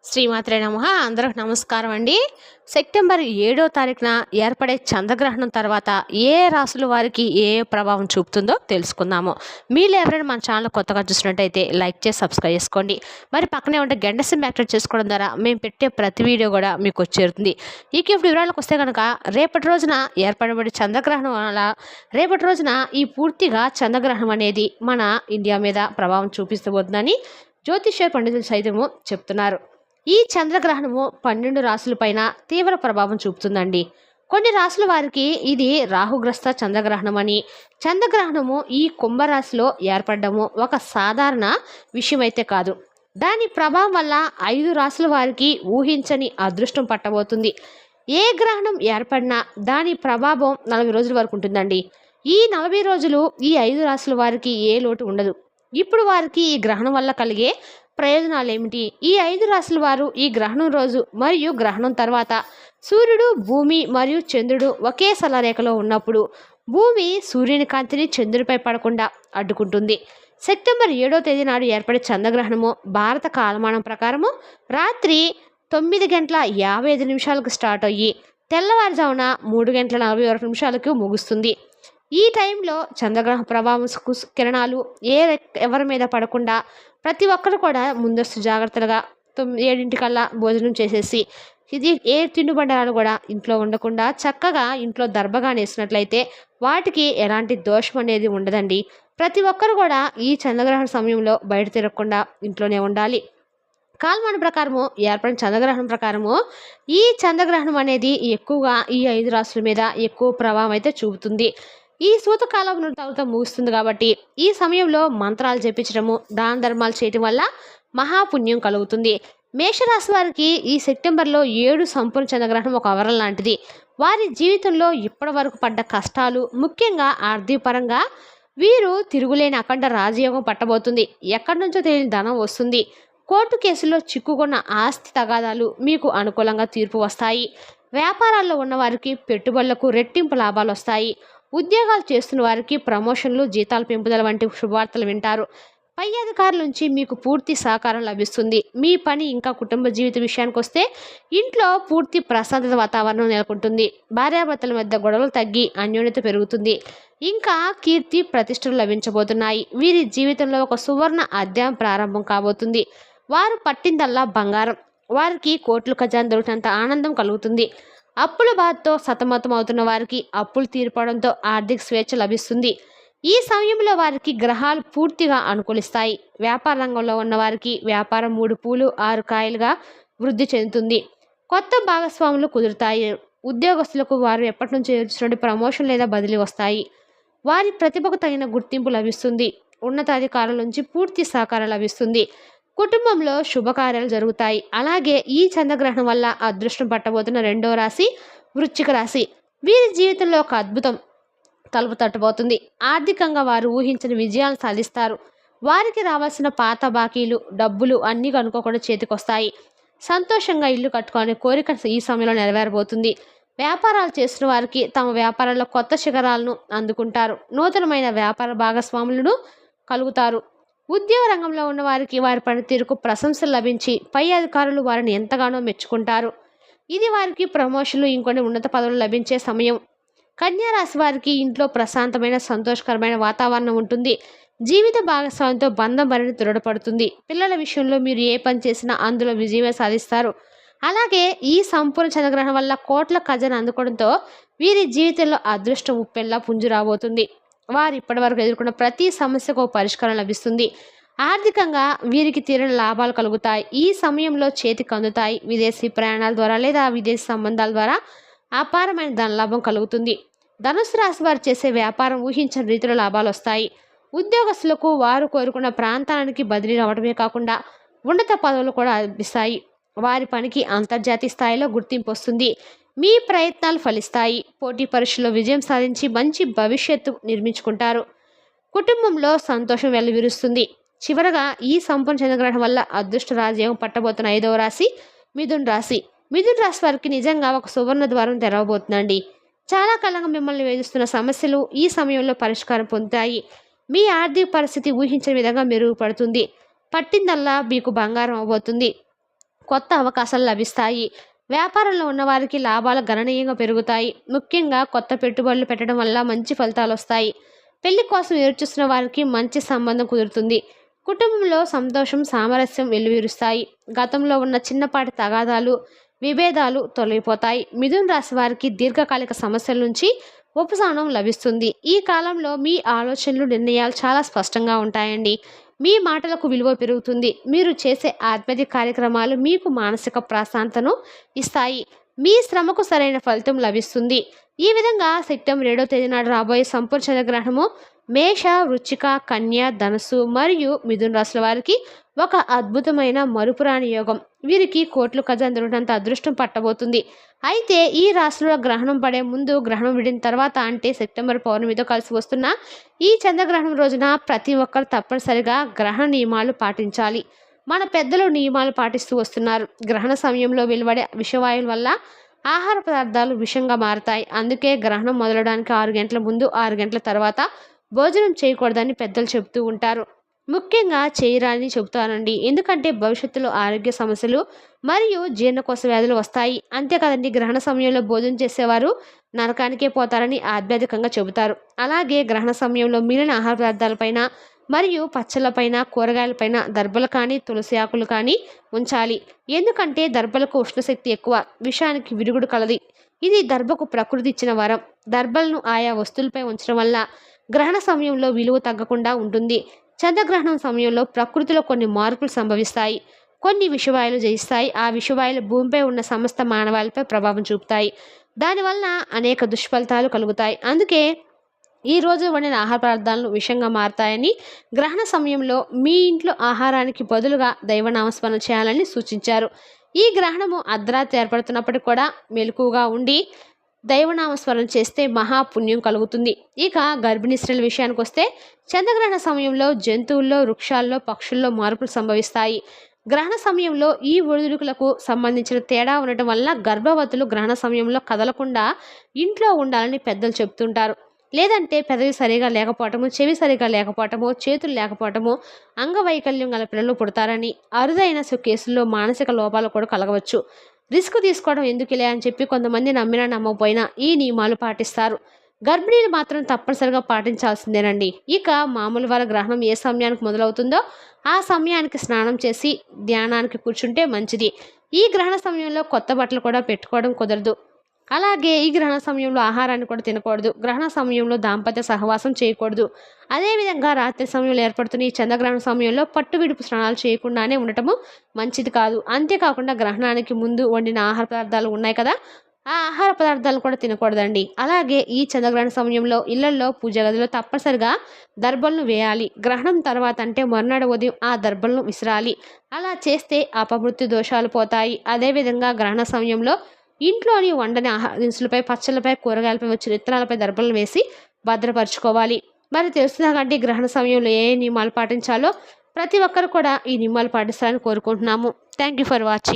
శ్రీమాత్రే నమః. అందరికి నమస్కారం అండి. సెప్టెంబర్ 7వ తారీఖున ఏర్పడే చంద్రగ్రహణం తర్వాత ఏ రాశుల వారికి ఏ ప్రభావం చూపుతుందో తెలుసుకుందాము. మీరు ఎవరైనా మన ఛానల్ కొత్తగా చూసినట్టయితే లైక్ చేసి సబ్స్క్రైబ్ చేసుకోండి. మరి పక్కనే ఉంటే గంట సింబల్ యాక్టివేట్ చేసుకోవడం ద్వారా మేము పెట్టే ప్రతి వీడియో కూడా మీకు వచ్చేరుతుంది. ఇక ఇప్పుడు వివరాలకు వస్తే కనుక రేపటి రోజున ఏర్పడబడే చంద్రగ్రహణం వల్ల రేపటి రోజున ఈ పూర్తిగా చంద్రగ్రహణం అనేది మన ఇండియా మీద ప్రభావం చూపిస్తబోతుందని జ్యోతిష్య పండితులు సైతము చెప్తున్నారు. ఈ చంద్రగ్రహణము 12 రాశులపైన తీవ్ర ప్రభావం చూపుతుందండి. కొన్ని రాశుల వారికి ఇది రాహుగ్రస్త చంద్రగ్రహణం అని, చంద్రగ్రహణము ఈ కుంభరాశిలో ఏర్పడము ఒక సాధారణ విషయం అయితే కాదు. దాని ప్రభావం వల్ల 5 రాశుల వారికి ఊహించని అదృష్టం పట్టబోతుంది. ఏ గ్రహణం ఏర్పడినా దాని ప్రభావం 40 రోజుల వరకు ఉంటుందండి. ఈ 40 రోజులు ఈ 5 రాశుల వారికి ఏ లోటు ఉండదు. ఇప్పుడు వారికి ఈ గ్రహణం వల్ల కలిగే ప్రయోజనాలు ఏమిటి? ఈ 5 రాశుల వారు ఈ గ్రహణం రోజు మరియు గ్రహణం తర్వాత సూర్యుడు, భూమి మరియు చంద్రుడు ఒకే సలరేఖలో ఉన్నప్పుడు భూమి సూర్యుని కాంతిని చంద్రుడిపై పడకుండా అడ్డుకుంటుంది. సెప్టెంబర్ 7వ తేదీ నాడు ఏర్పడే చంద్రగ్రహణము భారత కాలమానం ప్రకారము రాత్రి 9:55 స్టార్ట్ అయ్యి తెల్లవారుజామున 3:41 ముగుస్తుంది. ఈ టైంలో చంద్రగ్రహణ ప్రభావం కిరణాలు ఎవరి మీద పడకుండా ప్రతి ఒక్కరు కూడా ముందస్తు జాగ్రత్తలుగా 7 భోజనం చేసేసి ఇది ఏ తినుబండారాలు కూడా ఇంట్లో ఉండకుండా చక్కగా ఇంట్లో దర్భగా వేసినట్లయితే వాటికి ఎలాంటి దోషం అనేది ఉండదండి. ప్రతి ఒక్కరు కూడా ఈ చంద్రగ్రహణ సమయంలో బయట తిరగకుండా ఇంట్లోనే ఉండాలి. కాలమాన ప్రకారము ఏర్పడిన చంద్రగ్రహణం ప్రకారము ఈ చంద్రగ్రహణం అనేది ఎక్కువగా ఈ 5 రాశుల మీద ఎక్కువ ప్రభావం అయితే చూపుతుంది. ఈ సూతకాలం తర్వాత ముగుస్తుంది కాబట్టి ఈ సమయంలో మంత్రాలు జపించడము, దాన ధర్మాలు చేయటం వల్ల మహాపుణ్యం కలుగుతుంది. మేషరాశి వారికి ఈ సెప్టెంబర్లో 7 సంపూర్ణ చంద్రగ్రహణం ఒక వరం లాంటిది. వారి జీవితంలో ఇప్పటి వరకు పడ్డ కష్టాలు, ముఖ్యంగా ఆర్థిక పరంగా వీరు తిరుగులేని అఖండ రాజయోగం పట్టబోతుంది. ఎక్కడి నుంచో తెలియని ధనం వస్తుంది. కోర్టు కేసులో చిక్కుకున్న ఆస్తి తగాదాలు మీకు అనుకూలంగా తీర్పు వస్తాయి. వ్యాపారాల్లో ఉన్న వారికి పెట్టుబడులకు రెట్టింపు లాభాలు వస్తాయి. ఉద్యోగాలు చేస్తున్న వారికి ప్రమోషన్లు, జీతాల పెంపుదల వంటి శుభవార్తలు వింటారు. పై అధికారుల నుంచి మీకు పూర్తి సహకారం లభిస్తుంది. మీ పని ఇంకా కుటుంబ జీవిత విషయానికి వస్తే ఇంట్లో పూర్తి ప్రశాంతత వాతావరణం నెలకొంటుంది. భార్యాభర్తల మధ్య గొడవలు తగ్గి అన్యోన్యత పెరుగుతుంది. ఇంకా కీర్తి ప్రతిష్టలు లభించబోతున్నాయి. వీరి జీవితంలో ఒక సువర్ణ అధ్యాయం ప్రారంభం కాబోతుంది. వారు పట్టిందల్లా బంగారం. వారికి కోట్లు ఖజానా దొరికినంత ఆనందం కలుగుతుంది. అప్పుల బాధతో సతమతం అవుతున్న వారికి అప్పులు తీర్పడంతో ఆర్థిక స్వేచ్ఛ లభిస్తుంది. ఈ సమయంలో వారికి గ్రహాలు పూర్తిగా అనుకూలిస్తాయి. వ్యాపార రంగంలో ఉన్న వారికి వ్యాపారం 3 పూలు 6 కాయలుగా వృద్ధి చెందుతుంది. కొత్త భాగస్వాములు కుదురుతాయి. ఉద్యోగస్తులకు వారు ఎప్పటి నుంచి ఎదుర్కొన్న ప్రమోషన్ లేదా బదిలీ వస్తాయి. వారి ప్రతిభకు తగిన గుర్తింపు లభిస్తుంది. ఉన్నతాధికారుల నుంచి పూర్తి సహకారం లభిస్తుంది. కుటుంబంలో శుభకార్యాలు జరుగుతాయి. అలాగే ఈ చంద్రగ్రహణం వల్ల అదృష్టం పట్టబోతున్న 2వ రాశి వృశ్చిక రాశి. వీరి జీవితంలో ఒక అద్భుతం తలుపు తట్టబోతుంది. ఆర్థికంగా వారు ఊహించని విజయాలు సాధిస్తారు. వారికి రావాల్సిన పాత బాకీలు, డబ్బులు అన్నీ కనుక్కోకుండా చేతికొస్తాయి. సంతోషంగా ఇల్లు కట్టుకునే కోరిక ఈ సమయంలో నెరవేరబోతుంది. వ్యాపారాలు చేస్తున్న వారికి తమ వ్యాపారంలో కొత్త శిఖరాలను అందుకుంటారు. నూతనమైన వ్యాపార భాగస్వాములను కలుగుతారు. ఉద్యోగ రంగంలో ఉన్న వారికి వారి పనితీరుకు ప్రశంసలు లభించి పై అధికారులు వారిని ఎంతగానో మెచ్చుకుంటారు. ఇది వారికి ప్రమోషన్లు, ఇంకొన్ని ఉన్నత పదవులు లభించే సమయం. కన్యా రాశి వారికి ఇంట్లో ప్రశాంతమైన సంతోషకరమైన వాతావరణం ఉంటుంది. జీవిత భాగస్వామితో బంధం మరిని దృఢపడుతుంది. పిల్లల విషయంలో మీరు ఏ పని చేసినా అందులో విజయమే సాధిస్తారు. అలాగే ఈ సంపూర్ణ చంద్రగ్రహణం వల్ల కోట్ల ఖజానా అందుకోవడంతో వీరి జీవితంలో అదృష్టం ఉప్పెల్లా పుంజు రాబోతుంది. వారు ఇప్పటి వరకు ఎదుర్కొన్న ప్రతి సమస్యకు పరిష్కారం లభిస్తుంది. ఆర్థికంగా వీరికి తీరని లాభాలు కలుగుతాయి. ఈ సమయంలో చేతికి అందుతాయి. విదేశీ ప్రయాణాల ద్వారా లేదా విదేశీ సంబంధాల ద్వారా అపారమైన ధనలాభం కలుగుతుంది. ధనుసు రాశి వారు చేసే వ్యాపారం ఊహించని రీతిలో లాభాలు వస్తాయి. ఉద్యోగస్తులకు వారు కోరుకున్న ప్రాంతానికి బదిలీ అవ్వడమే కాకుండా ఉన్నత పదవులు కూడా లభిస్తాయి. వారి పనికి అంతర్జాతీయ స్థాయిలో గుర్తింపు వస్తుంది. మీ ప్రయత్నాలు ఫలిస్తాయి. పోటీ పరీక్షలో విజయం సాధించి మంచి భవిష్యత్తు నిర్మించుకుంటారు. కుటుంబంలో సంతోషం వెల్లివిరుస్తుంది. చివరగా ఈ సంపూర్ణ చంద్రగ్రహణం వల్ల అదృష్ట రాజయోగం పట్టబోతున్న 5వ రాశి మిథున రాశి. మిథున రాశి వారికి నిజంగా ఒక సువర్ణ ద్వారం తెరవబోతుందండి. చాలా కాలంగా మిమ్మల్ని వేధిస్తున్న సమస్యలు ఈ సమయంలో పరిష్కారం పొందుతాయి. మీ ఆర్థిక పరిస్థితి ఊహించిన విధంగా మెరుగుపడుతుంది. పట్టిందల్లా మీకు బంగారం అవబోతుంది. కొత్త అవకాశాలు లభిస్తాయి. వ్యాపారంలో ఉన్నవారికి లాభాలు గణనీయంగా పెరుగుతాయి. ముఖ్యంగా కొత్త పెట్టుబడులు పెట్టడం వల్ల మంచి ఫలితాలు వస్తాయి. పెళ్లి కోసం ఎదురుచూస్తున్న వారికి మంచి సంబంధం కుదురుతుంది. కుటుంబంలో సంతోషం, సామరస్యం వెల్లువిరుస్తాయి. గతంలో ఉన్న చిన్నపాటి తగాదాలు, విభేదాలు తొలగిపోతాయి. మిథున రాశి వారికి దీర్ఘకాలిక సమస్యల నుంచి ఉపశమనం లభిస్తుంది. ఈ కాలంలో మీ ఆలోచనలు, నిర్ణయాలు చాలా స్పష్టంగా ఉంటాయండి. మీ మాటలకు విలువ పెరుగుతుంది. మీరు చేసే ఆధ్యాత్మిక కార్యక్రమాలు మీకు మానసిక ప్రశాంతతను ఇస్తాయి. మీ శ్రమకు సరైన ఫలితం లభిస్తుంది. ఈ విధంగా సెప్టెంబర్ 7వ తేదీ నాడు రాబోయే సంపూర్ణ చంద్రగ్రహణము మేష, వృశ్చిక, కన్య, ధనుసు మరియు మిథున రాశుల వారికి ఒక అద్భుతమైన మరుపురాని యోగం. వీరికి కోట్లు ఖజానా దొరికినంత అదృష్టం పట్టబోతుంది. అయితే ఈ రాశిలో గ్రహణం పడే ముందు, గ్రహణం విడిన తర్వాత అంటే సెప్టెంబర్ పౌర్ణమితో కలిసి వస్తున్న ఈ చంద్రగ్రహణం రోజున ప్రతి ఒక్కరు తప్పనిసరిగా గ్రహణ నియమాలు పాటించాలి. మన పెద్దలు నియమాలు పాటిస్తూ వస్తున్నారు. గ్రహణ సమయంలో వెలువడే విషవాయువుల వల్ల ఆహార పదార్థాలు విషంగా మారతాయి. అందుకే గ్రహణం మొదలడానికి 6 గంటల ముందు, 6 గంటల తర్వాత భోజనం చేయకూడదని పెద్దలు చెబుతూ ఉంటారు. ముఖ్యంగా చేయరాని చెబుతానండి. ఎందుకంటే భవిష్యత్తులో ఆరోగ్య సమస్యలు మరియు జీర్ణకోశ వ్యాధులు వస్తాయి. అంతే కదండి, గ్రహణ సమయంలో భోజనం చేసేవారు నరకానికే పోతారని ఆధ్యాత్మికంగా చెబుతారు. అలాగే గ్రహణ సమయంలో మిగిలిన ఆహార పదార్థాలపైన మరియు పచ్చళ్ళపైన, కూరగాయలపైన దర్భలు కానీ, తులసి ఆకులు కానీ ఉంచాలి. ఎందుకంటే దర్భలకు ఉష్ణశక్తి ఎక్కువ, విషానికి విరుగుడు కలది. ఇది దర్భకు ప్రకృతి ఇచ్చిన వరం. దర్భలను ఆయా వస్తువులపై ఉంచడం వల్ల గ్రహణ సమయంలో విలువ తగ్గకుండా ఉంటుంది. చంద్రగ్రహణం సమయంలో ప్రకృతిలో కొన్ని మార్పులు సంభవిస్తాయి. కొన్ని విషవాయువులు జయిస్తాయి. ఆ విషవాయువులు భూమిపై ఉన్న సమస్త మానవాళిపై ప్రభావం చూపుతాయి. దానివల్ల అనేక దుష్ఫలితాలు కలుగుతాయి. అందుకే ఈ రోజు వండిన ఆహార పదార్థాలను విషంగా మారతాయని, గ్రహణ సమయంలో మీ ఇంట్లో ఆహారానికి బదులుగా దైవనామస్మరణ చేయాలని సూచించారు. ఈ గ్రహణము అర్ధరాత్రి ఏర్పడుతున్నప్పటికీ కూడా మెలకువగా ఉండి దైవనామస్మరణ చేస్తే మహాపుణ్యం కలుగుతుంది. ఇక గర్భిణీ స్త్రీల విషయానికి వస్తే చంద్రగ్రహణ సమయంలో జంతువుల్లో, వృక్షాల్లో, పక్షుల్లో మార్పులు సంభవిస్తాయి. గ్రహణ సమయంలో ఈ ఒడిదుడుకులకు సంబంధించిన తేడా ఉండటం వల్ల గర్భవతులు గ్రహణ సమయంలో కదలకుండా ఇంట్లో ఉండాలని పెద్దలు చెప్తుంటారు. లేదంటే పెదవి సరిగా లేకపోవటము, చెవి సరిగా లేకపోవటము, చేతులు లేకపోవటము, అంగవైకల్యం గల పిల్లలు పుడతారని, అరుదైన కేసుల్లో మానసిక లోపాలు కూడా కలగవచ్చు. రిస్క్ తీసుకోవడం ఎందుకులే అని చెప్పి కొంతమంది నమ్మినా నమ్మకపోయినా ఈ నియమాలు పాటిస్తారు. గర్భిణీలు మాత్రం తప్పనిసరిగా పాటించాల్సిందేనండి. ఇక మామూలు వారి గ్రహణం ఏ సమయానికి మొదలవుతుందో ఆ సమయానికి స్నానం చేసి ధ్యానానికి కూర్చుంటే మంచిది. ఈ గ్రహణ సమయంలో కొత్త బట్టలు కూడా పెట్టుకోవడం కుదరదు. అలాగే ఈ గ్రహణ సమయంలో ఆహారాన్ని కూడా తినకూడదు. గ్రహణ సమయంలో దాంపత్య సహవాసం చేయకూడదు. అదేవిధంగా రాత్రి సమయంలో ఏర్పడుతున్న ఈ చంద్రగ్రహణ సమయంలో పట్టు విడుపు స్నానాలు చేయకుండానే ఉండటము మంచిది కాదు. అంతేకాకుండా గ్రహణానికి ముందు వండిన ఆహార పదార్థాలు ఉన్నాయి కదా, ఆ ఆహార పదార్థాలు కూడా తినకూడదండి. అలాగే ఈ చంద్రగ్రహణ సమయంలో ఇళ్లలో, పూజ గదిలో తప్పనిసరిగా దర్భలను వేయాలి. గ్రహణం తర్వాత అంటే మర్నాడు ఉదయం ఆ దర్భలను విసిరాలి. అలా చేస్తే అపమృత్యు దోషాలు పోతాయి. అదేవిధంగా గ్రహణ సమయంలో ఇంట్లోని వండని ఆహార దినుసులపై, పచ్చళ్ళపై, కూరగాయలపై వచ్చిన విత్తనాలపై దర్భలను వేసి భద్రపరచుకోవాలి. మరి తెలుస్తుందా కంటే గ్రహణ సమయంలో ఏ నియమాలు పాటించాలో? ప్రతి ఒక్కరు కూడా ఈ నియమాలు పాటిస్తారని కోరుకుంటున్నాము. Thank you for watching.